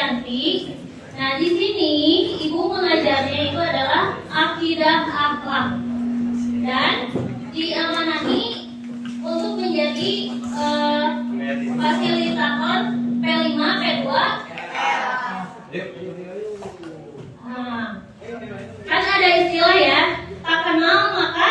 Widianti. Nah, di sini Ibu mengajarnya itu adalah akidah akhlak dan diamanahi untuk menjadi fasilitator P5, P2. Nah, kan ada istilah ya, tak kenal maka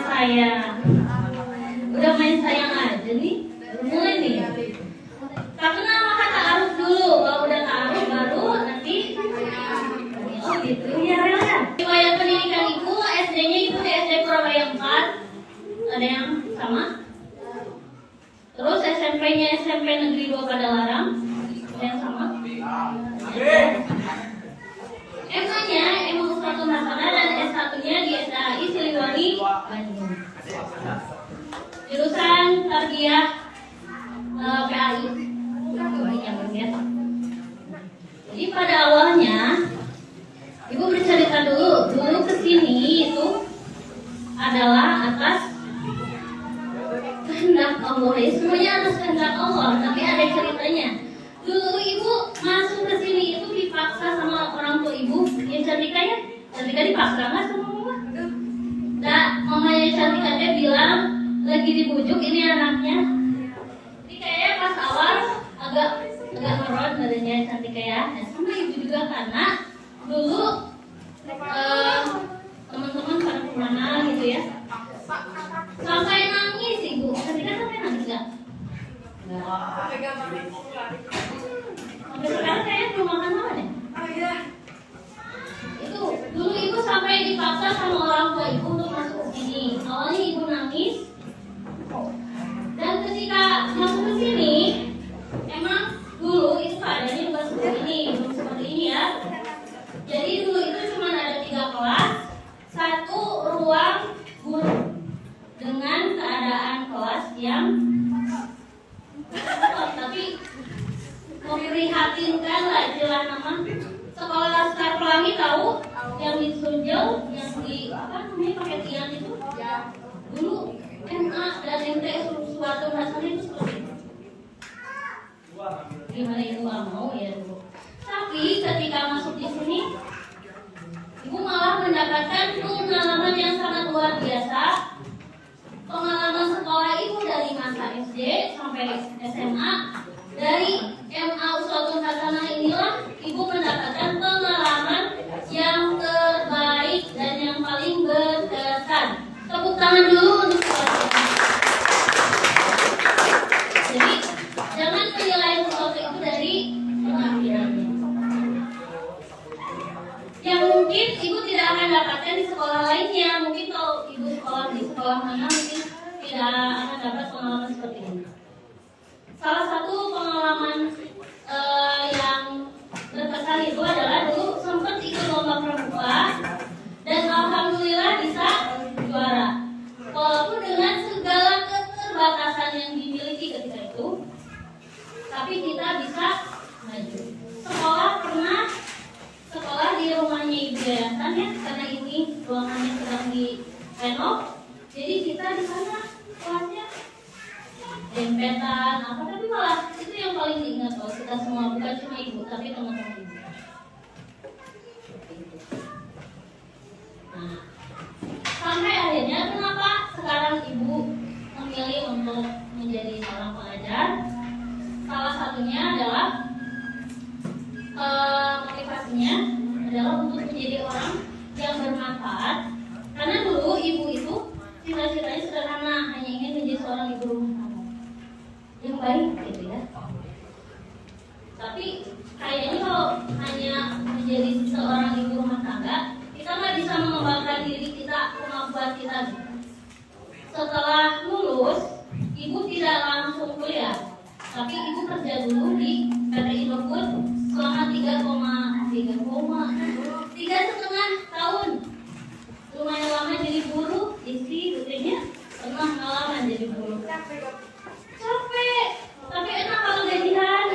sayang. Udah main sayang aja nih, mulai nih. Tak kenal maka ta'aruf dulu, kalau udah ta'aruf baru nanti. Oh gitu ya, ya. Riwayat pendidikan Ibu, SD-nya itu di SD Purabaya 4. Ada yang sama? Terus SMP-nya SMP Negeri 2 Padalarang. Ada yang sama? MA-nya MA Uswatun Hasanah dan S1-nya di SAI Siliwangi, Bandung. Jurusan Tarbiyah PAI. Jadi pada awalnya Ibu bercerita dulu kesini itu adalah atas kehendak Allah. Ya, semuanya atas kehendak Allah, tapi ada ceritanya. Dulu Ibu masuk ke sini itu dipaksa sama orang tua Ibu. Ya Cantika ya? Cantika dipaksa nggak sama mama? Nah, mamanya Cantika dia bilang lagi dibujuk ini anaknya. Jadi kayaknya pas awal agak ngeron badannya Cantika ya. Nah, sama Ibu juga karena dulu teman-teman pada kemana gitu ya. Sampai nangis Ibu. Cantika sampai nangis nggak? Sampai sekarang kayaknya belum makan apa deh. Oh iya. Itu dulu Ibu sampai dipaksa sama orang tua Ibu untuk masuk ke sini. Awalnya Ibu nangis. Dan ketika masuk ke sini, emang dulu itu keadaannya bukan seperti ini, belum seperti ini ya. Jadi dulu itu cuma ada 3 kelas, 1 ruang guru dengan keadaan kelas yang tapi memprihatinkan lah istilah nama. Sekolah Laskar Pelangi tahu yang di Sunjau, yang di apa namanya pakai tiang itu dulu MA dan MT suatu rasanya itu seperti itu. Gimana Ibu nggak mau ya dulu. Tapi ketika masuk di sini, Ibu malah mendapatkan pengalaman yang sangat luar biasa. Pengalaman sekolah Ibu dari masa SD sampai SMA, dari MA Uswatun Hasanah inilah Ibu mendapatkan pengalaman yang terbaik dan yang paling berkesan. Tepuk tangan dulu untuk sekolah. Jadi jangan menilai sesuatu itu dari penampilannya. Yang mungkin Ibu tidak akan dapatkan di sekolah lainnya. Mungkin kalau Ibu sekolah di sekolah mana mungkin tidak akan dapat pengalaman seperti ini. Salah satu pengalaman yang berkesan itu adalah dulu sempat ikut lomba pramuka dan alhamdulillah bisa juara. Walaupun dengan segala keterbatasan yang dimiliki ketika itu, tapi kita bisa maju. Sekolah di rumahnya Ibu Yayasan ya, karena ini ruangannya sedang direnov. Jadi kita di sana kelasnya dempetan apa, tapi malah itu yang paling diingat loh kita semua, bukan cuma Ibu tapi teman-teman Ibu. Nah, sampai akhirnya kenapa sekarang Ibu memilih untuk menjadi seorang pengajar? Salah satunya adalah motivasinya adalah untuk menjadi orang yang bermanfaat. Karena dulu Ibu itu cita-citanya sederhana, hanya ingin menjadi seorang ibu rumah tangga yang baik gitu ya. Tapi kayaknya kalau hanya menjadi seorang ibu rumah tangga, kita nggak bisa mengembangkan diri kita, kemampuan kita gitu. Setelah lulus, Ibu tidak langsung kuliah, tapi Ibu kerja dulu di PT Indofood selama 3,5 tahun. Lumayan lama jadi buruh, istri buktinya pernah ngalaman jadi buruh. Capek, tapi enak kalau gajian.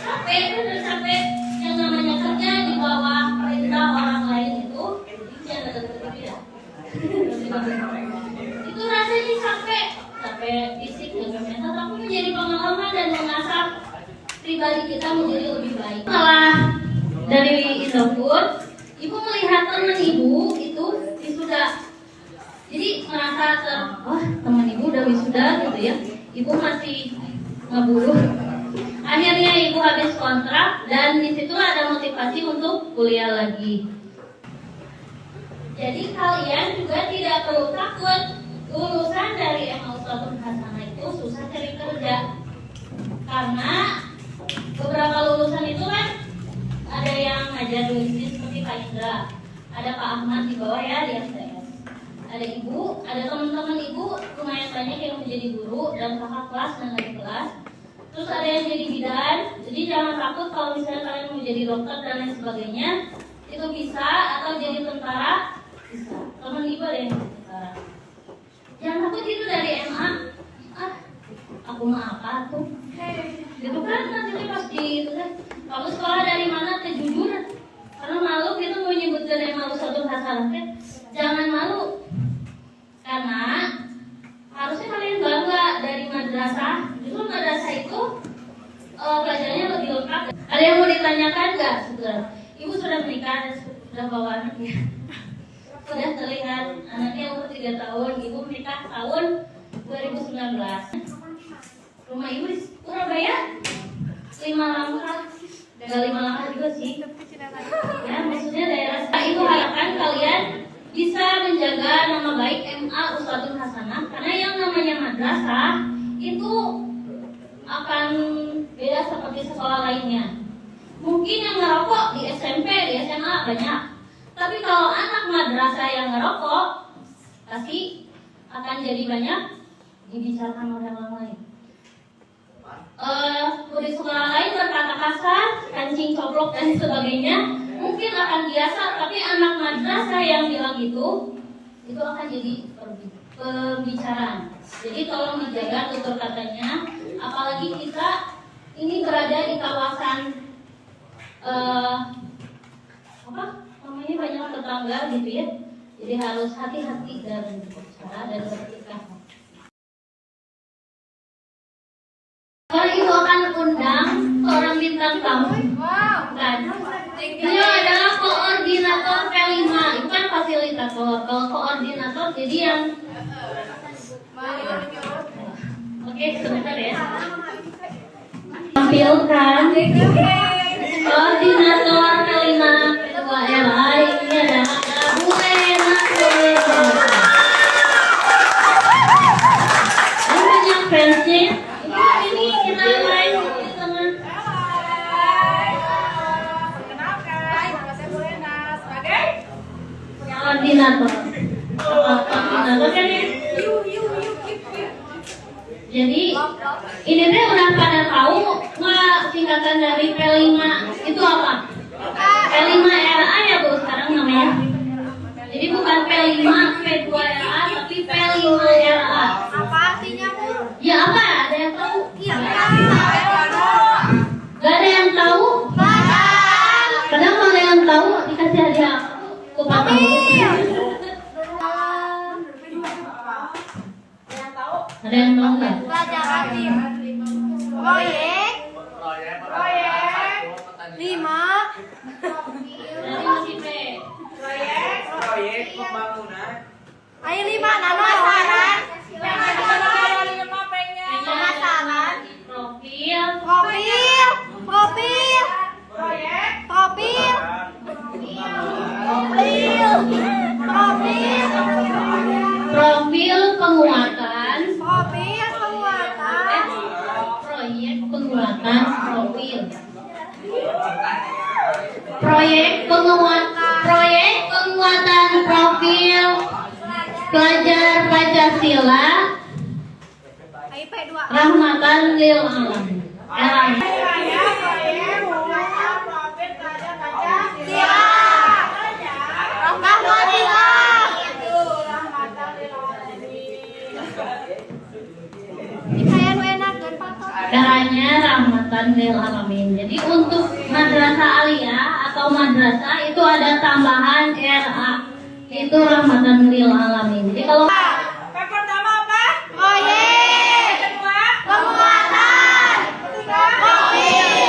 Capek, bener capek. Yang namanya kerja di bawah perintah orang lain itu jangan ada ya. Itu rasanya capek fisik, jaga mental, tapi menjadi pengalaman dan mengasah pribadi kita menjadi lebih baik. Setelah dari Indofood, ibu melihat teman ibu itu wisuda, jadi merasa teman ibu udah wisuda gitu ya, ibu masih ngeburu. Akhirnya ibu habis kontrak dan disitulah ada motivasi untuk kuliah lagi. Jadi kalian juga tidak perlu takut, lulusan dari MA Ustadzul Hasanah itu susah cari kerja, karena beberapa lulusan itu kan ada yang ngajar doisnya seperti Pak Indra, ada Pak Ahmad di bawah ya di STS, ada ibu, ada teman-teman ibu lumayan banyak yang menjadi guru dan kakak kelas dan adik kelas. Terus ada yang jadi bidan, jadi jangan takut kalau misalnya kalian mau jadi dokter dan lain sebagainya, itu bisa, atau jadi tentara bisa. Teman ibu ada yang jadi tentara. Jangan takut itu dari MA. Aku mah apa tuh? Gitu kan nanti pas di itu deh. Kamu sekolah dari mana? Teh jujur. Karena malu gitu mau nyebutkan MA Ustadzul Hasanah. Jangan malu. Karena harusnya kalian bangga dari madrasah. Justru madrasah itu pelajarannya lebih lengkap. Ada yang mau ditanyakan nggak? Ibu sudah menikah dan sudah bawa anak ya? Sudah terlihat anaknya umur 3 tahun. Ibu menikah tahun 2019. Rumah ibu di Surabaya 5 langkah. Gak 5 langkah juga sih. Ya, maksudnya daerah. Ibu harapkan kalian bisa menjaga nama baik MA Ustadzul Hasanah, karena yang namanya madrasah itu akan beda seperti sekolah lainnya. Mungkin yang ngerokok di SMP, di SMA banyak, tapi kalau anak madrasah yang ngerokok pasti akan jadi banyak dibicarakan oleh orang lain. Di sekolah lain berkata kasar, kancing coplok dan sebagainya mungkin akan biasa, tapi anak madrasah yang bilang itu akan jadi pembicaraan. Jadi tolong dijaga tutur katanya, apalagi kita ini berada di kawasan namanya banyak tetangga gitu ya. Jadi harus hati-hati dalam berbicara dan bersikap. Kalau ibu akan undang seorang bintang tamu, kan? Beliau adalah koordinator P5, bukan fasilitator. Kalau koordinator jadi yang oke, sebentar ya. Tampilkan koordinator P5 Ketua LA, ini adalah Bu Ena Soleha. Ini banyak fansnya. Ini kita live di tengah. Koordinator. Koordinator kan ya? Jadi ini teh udah pada tahu nggak singkatan dari P5 itu apa? P5 RA ya Bu sekarang namanya. Jadi bukan P5 P2 RA tapi P5 RA. Apa artinya Bu? Ya apa? Ada yang tahu? Iya. Gak ada yang tahu? Padahal kalau ada yang tahu dikasih hadiah kupat tahu. Ada yang tahu nggak? Pelajaran proyek 5 Dari masih P. Proyek pembangunan. Ayo 5 pemasaran Pemasaran. Profil. Profil penguatan. Proyek penguatan profil. Proyek penguatan profil pelajar Pancasila rahmatan lil alamin. Caranya rahmatan lil alamin. Jadi untuk madrasah aliyah atau madrasah itu ada tambahan RA, itu rahmatan lil alamin. Jadi kalau Pertama apa? Proyek Kedua? penguatan profil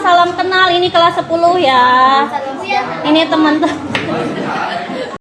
Salam kenal ini kelas 10 ya. Ini teman-teman.